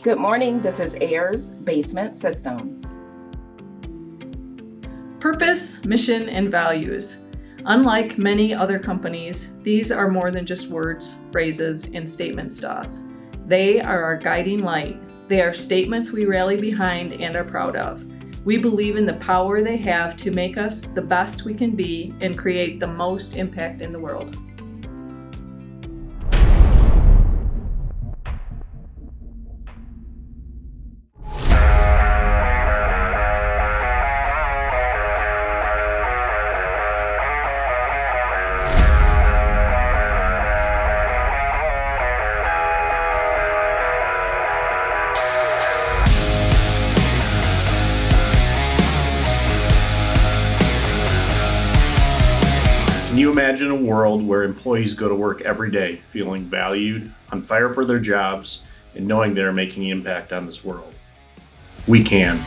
Good morning, this is Ayers Basement Systems. Purpose, mission, and values. Unlike many other companies, these are more than just words, phrases, and statements to us. They are our guiding light. They are statements we rally behind and are proud of. We believe in the power they have to make us the best we can be and create the most impact in the world. Can you imagine a world where employees go to work every day feeling valued, on fire for their jobs, and knowing they're making an impact on this world? We can.